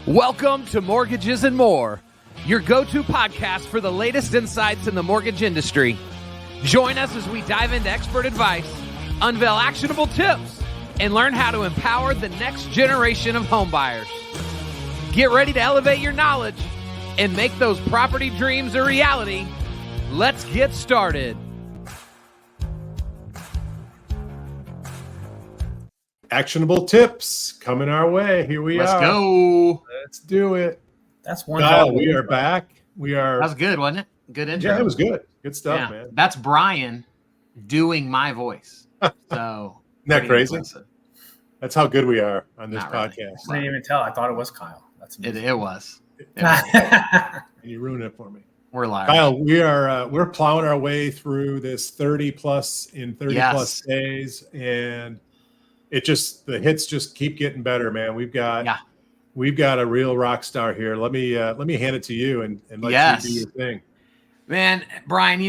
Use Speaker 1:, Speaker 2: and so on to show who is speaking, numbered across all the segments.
Speaker 1: Welcome to Mortgages and More, your go-to podcast for the latest insights in the mortgage industry. Join us as we dive into expert advice, unveil actionable tips, and learn how to empower the next generation of homebuyers. Get ready to elevate your knowledge and make those property dreams a reality. Let's get started.
Speaker 2: Actionable tips coming our way. Here we are.
Speaker 3: Let's go.
Speaker 2: Let's do it.
Speaker 4: That's one.
Speaker 2: Kyle, we are back.
Speaker 3: That was good, wasn't it? Good intro.
Speaker 2: Yeah, it was good. Good stuff, man.
Speaker 3: That's Brian doing my voice. So
Speaker 2: Isn't that crazy?
Speaker 3: Impressive.
Speaker 2: That's how good we are on this
Speaker 3: Not really.
Speaker 2: podcast.
Speaker 4: I didn't even tell. I thought it was Kyle. That's
Speaker 3: It was.
Speaker 2: And you ruined it for me.
Speaker 3: We're live.
Speaker 2: Kyle, we're plowing our way through this 30 plus days, and the hits just keep getting better, man. We've got a real rock star here. Let me hand it to you and let you do your thing.
Speaker 3: Man, Brian,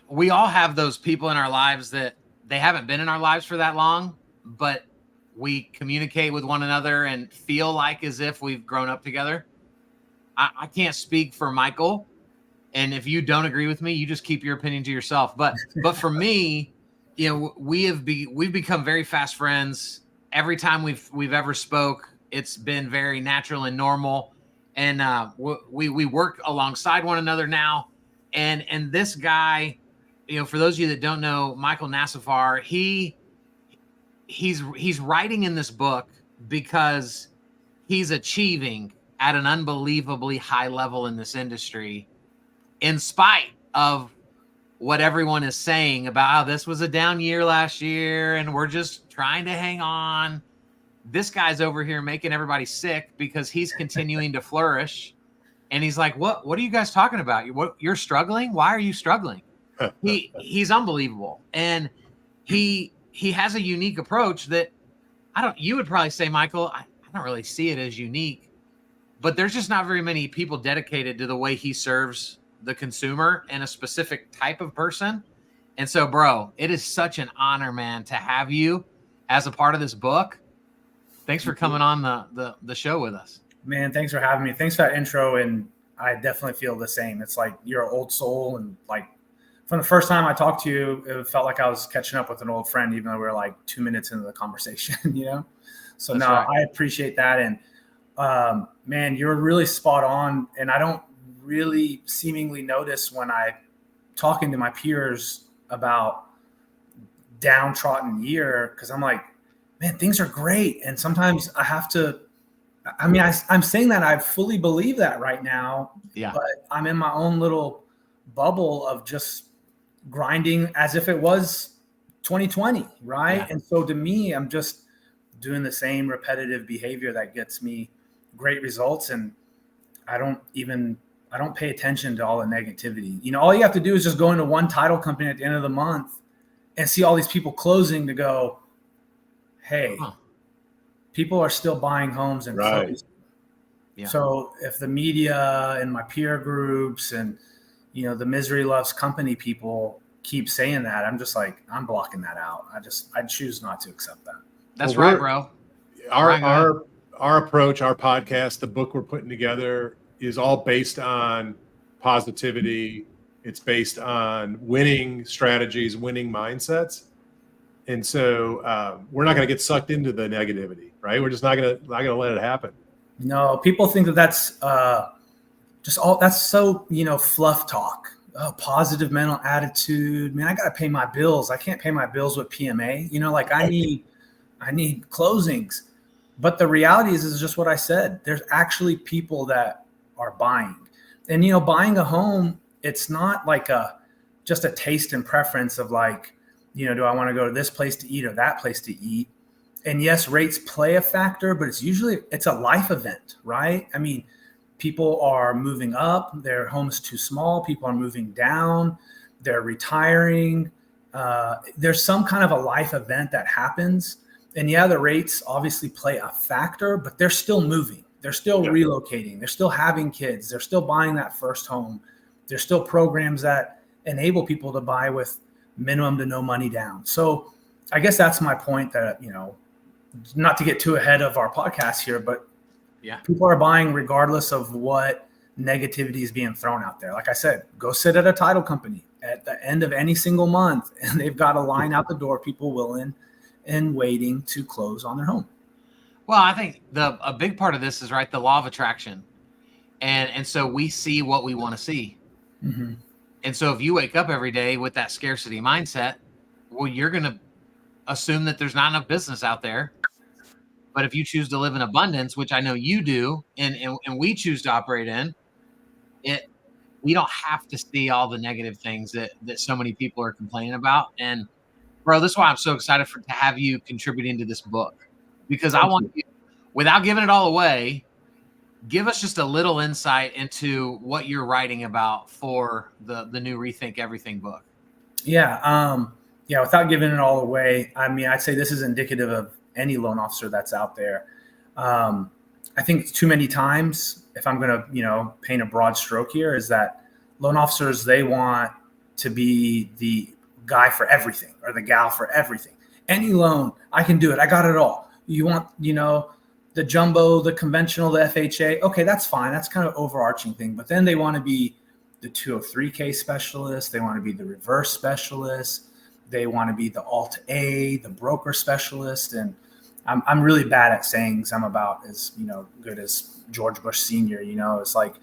Speaker 3: we all have those people in our lives that they haven't been in our lives for that long, but we communicate with one another and feel like as if we've grown up together. I can't speak for Michael, and if you don't agree with me, you just keep your opinion to yourself. But for me, we've become very fast friends. Every time we've ever spoke, it's been very natural and normal, and we work alongside one another now. And this guy, for those of you that don't know, Michael Nasserfar, he's writing in this book because he's achieving at an unbelievably high level in this industry, in spite of what everyone is saying about how this was a down year last year and we're just trying to hang on. This guy's over here making everybody sick because he's continuing to flourish. And he's like, what are you guys talking about? You're struggling? Why are you struggling? He's unbelievable. And he has a unique approach that you would probably say, Michael, I don't really see it as unique, but there's just not very many people dedicated to the way he serves the consumer and a specific type of person. And so, bro, it is such an honor, man, to have you as a part of this book. Thanks for coming on the show with us.
Speaker 4: Man, thanks for having me. Thanks for that intro. And I definitely feel the same. It's like you're an old soul. And like from the first time I talked to you, it felt like I was catching up with an old friend, even though we were like 2 minutes into the conversation, So
Speaker 3: That's
Speaker 4: no,
Speaker 3: right.
Speaker 4: I appreciate that. And man, you're really spot on. And I don't really seemingly notice when I talking to my peers about downtrodden year, because I'm like, man, things are great. And sometimes I have to, I'm saying that I fully believe that right now, but I'm in my own little bubble of just grinding as if it was 2020, right? Yeah. And so to me, I'm just doing the same repetitive behavior that gets me great results. And I don't pay attention to all the negativity. All you have to do is just go into one title company at the end of the month and see all these people closing to go, hey, people are still buying homes and closing. Yeah. So if the media and my peer groups and, the misery loves company people keep saying that, I'm just like, I'm blocking that out. I choose not to accept that.
Speaker 3: That's right, bro.
Speaker 2: Our approach, our podcast, the book we're putting together is all based on positivity. It's based on winning strategies, winning mindsets. And so we're not going to get sucked into the negativity, right? We're just not going to let it happen.
Speaker 4: No, people think that's that's so, fluff talk. Oh, positive mental attitude. Man, I got to pay my bills. I can't pay my bills with PMA. I need closings. But the reality is just what I said. There's actually people that are buying. And, buying a home, it's not like just a taste and preference of like, do I want to go to this place to eat or that place to eat? And yes, rates play a factor, but it's a life event, right? I mean, people are moving up, their home's too small, people are moving down, they're retiring. There's some kind of a life event that happens. And yeah, the rates obviously play a factor, but they're still moving. They're still relocating. They're still having kids. They're still buying that first home. There's still programs that enable people to buy with minimum to no money down. So I guess that's my point that, not to get too ahead of our podcast here, but
Speaker 3: Yeah.
Speaker 4: People are buying regardless of what negativity is being thrown out there. Like I said, go sit at a title company at the end of any single month, and they've got a line out the door, people willing and waiting to close on their home.
Speaker 3: Well, I think a big part of this is, right, the law of attraction. And so we see what we want to see.
Speaker 4: Mm-hmm.
Speaker 3: And so if you wake up every day with that scarcity mindset, well, you're going to assume that there's not enough business out there. But if you choose to live in abundance, which I know you do, and we choose to operate in it, we don't have to see all the negative things that so many people are complaining about. And bro, this is why I'm so excited to have you contributing to this book, because I want you, without giving it all away, give us just a little insight into what you're writing about for the new Rethink Everything book.
Speaker 4: Yeah. Without giving it all away, I mean, I'd say this is indicative of any loan officer that's out there. I think too many times, if I'm going to, paint a broad stroke here, is that loan officers, they want to be the guy for everything or the gal for everything. Any loan, I can do it. I got it all. You want, the jumbo, the conventional, the FHA. Okay, that's fine. That's kind of overarching thing. But then they want to be the 203K specialist. They want to be the reverse specialist. They want to be the Alt A, the broker specialist. And I'm really bad at sayings. I'm about as, good as George Bush Sr., it's like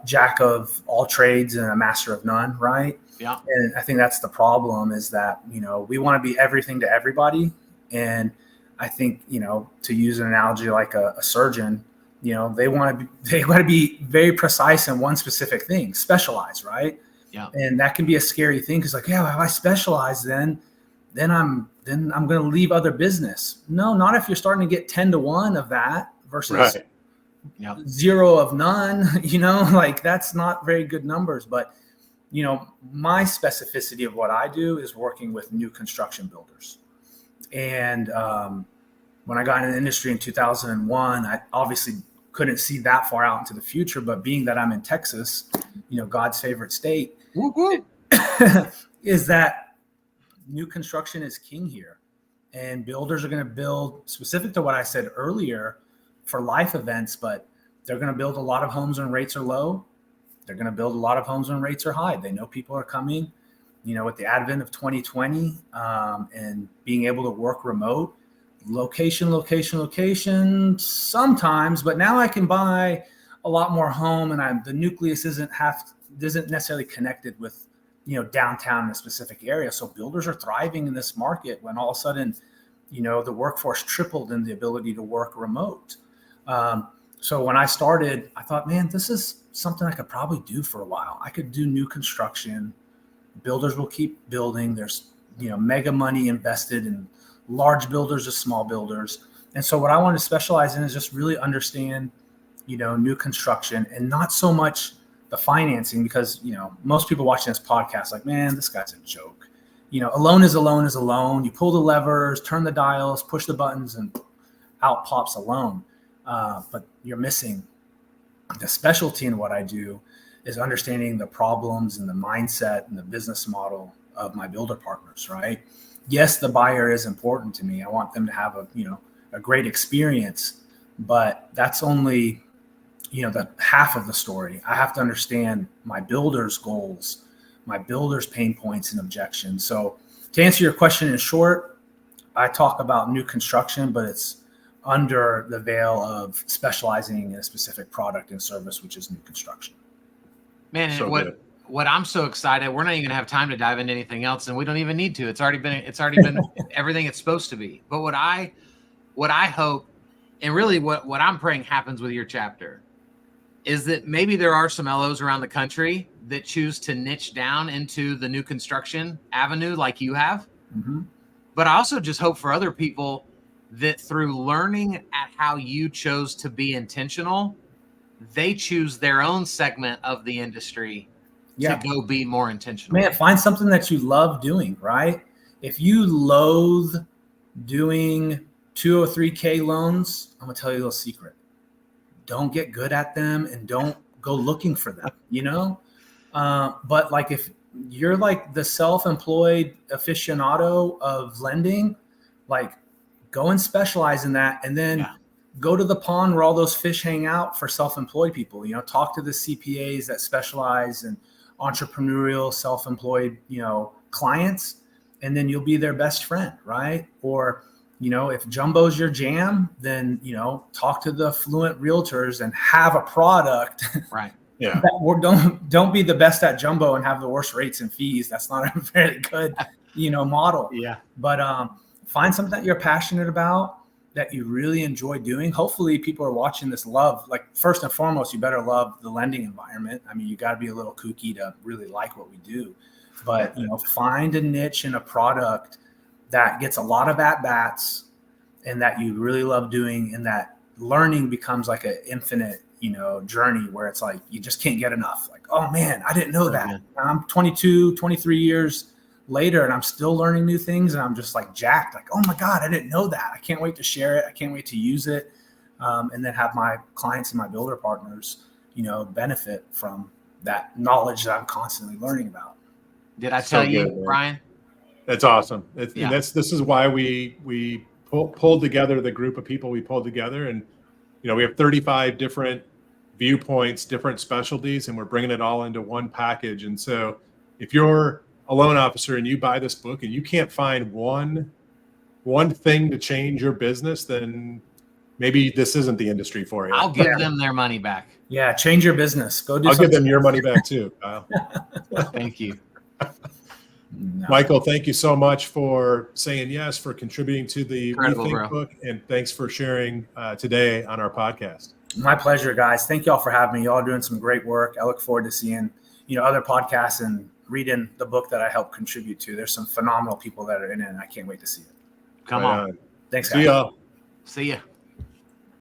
Speaker 4: jack of all trades and a master of none, right?
Speaker 3: Yeah.
Speaker 4: And I think that's the problem, is that, we want to be everything to everybody. And I think, to use an analogy like a surgeon, they want to be very precise in one specific thing, specialize, right?
Speaker 3: Yeah.
Speaker 4: And that can be a scary thing, because if I specialize, then I'm going to leave other business. No, not if you're starting to get 10 to 1 of that versus 0 of none, like that's not very good numbers. But, my specificity of what I do is working with new construction builders. And when I got in the industry in 2001, I obviously couldn't see that far out into the future. But being that I'm in Texas, God's favorite state, is that new construction is king here. And builders are going to build, specific to what I said earlier, for life events, but they're going to build a lot of homes when rates are low. They're going to build a lot of homes when rates are high. They know people are coming. With the advent of 2020 and being able to work remote, location sometimes, but now I can buy a lot more home, and the nucleus isn't necessarily connected with, downtown in a specific area. So builders are thriving in this market when all of a sudden, the workforce tripled in the ability to work remote. So when I started, I thought, man, this is something I could probably do for a while. I could do new construction. Builders will keep building. There's, mega money invested in large builders to small builders. And so what I want to specialize in is just really understand, new construction, and not so much the financing, because, most people watching this podcast like, man, this guy's a joke. A loan is a loan is a loan. You pull the levers, turn the dials, push the buttons, and out pops a loan. But you're missing the specialty in what I do is understanding the problems and the mindset and the business model of my builder partners, right? Yes, the buyer is important to me. I want them to have a great experience, but that's only, the half of the story. I have to understand my builder's goals, my builder's pain points and objections. So to answer your question in short, I talk about new construction, but it's under the veil of specializing in a specific product and service, which is new construction.
Speaker 3: Man,
Speaker 2: So
Speaker 3: what I'm so excited, we're not even gonna have time to dive into anything else, and we don't even need to. It's already been everything it's supposed to be. But what I hope, and really what I'm praying happens with your chapter, is that maybe there are some LOs around the country that choose to niche down into the new construction avenue like you have.
Speaker 4: Mm-hmm.
Speaker 3: But I also just hope for other people that through learning at how you chose to be intentional, they choose their own segment of the industry to go be more intentional.
Speaker 4: Man, find something that you love doing, right? If you loathe doing 203K loans, I'm going to tell you a little secret. Don't get good at them and don't go looking for them, But like if you're like the self-employed aficionado of lending, like go and specialize in that. And then go to the pond where all those fish hang out for self-employed people. You know, talk to the CPAs that specialize in entrepreneurial, self-employed, you know, clients, and then you'll be their best friend, right? Or, you know, if jumbo's your jam, then, you know, talk to the fluent realtors and have a product.
Speaker 3: Right.
Speaker 2: Yeah.
Speaker 4: Or don't be the best at jumbo and have the worst rates and fees. That's not a very good, you know, model.
Speaker 3: Yeah.
Speaker 4: But find something that you're passionate about, that you really enjoy doing. Hopefully people are watching this love, like first and foremost, you better love the lending environment. I mean, you got to be a little kooky to really like what we do, but you know, find a niche and a product that gets a lot of at-bats and that you really love doing, and that learning becomes like an infinite, you know, journey where it's like, you just can't get enough. Like, oh man, I didn't know that.
Speaker 3: Man.
Speaker 4: I'm 22, 23 years later and I'm still learning new things, and I'm just like jacked, like, oh my God, I didn't know that. I can't wait to share it. I can't wait to use it. And then have my clients and my builder partners, you know, benefit from that knowledge that I'm constantly learning about.
Speaker 3: Did I tell you,
Speaker 2: good,
Speaker 3: Brian?
Speaker 2: That's awesome. And
Speaker 3: Yeah.
Speaker 2: this is why we pulled together the group of people we pulled together. And, you know, we have 35 different viewpoints, different specialties, and we're bringing it all into one package. And so if you're a loan officer and you buy this book and you can't find one thing to change your business, then maybe this isn't the industry for you.
Speaker 3: I'll give them their money back.
Speaker 4: Yeah. Change your business. Go do
Speaker 2: I'll give them
Speaker 4: something
Speaker 2: your money back too, Kyle.
Speaker 3: Thank you.
Speaker 4: No.
Speaker 2: Michael, thank you so much for saying yes, for contributing to the
Speaker 3: Incredible,
Speaker 2: Rethink
Speaker 3: bro.
Speaker 2: book, and thanks for sharing today on our podcast.
Speaker 4: My pleasure, guys. Thank y'all for having me. Y'all are doing some great work. I look forward to seeing, you know, other podcasts and reading the book that I helped contribute to. There's some phenomenal people that are in it, and I can't wait to see it.
Speaker 3: Come
Speaker 2: Right
Speaker 3: on.
Speaker 2: on.
Speaker 4: Thanks, guys.
Speaker 2: See y'all.
Speaker 3: See ya.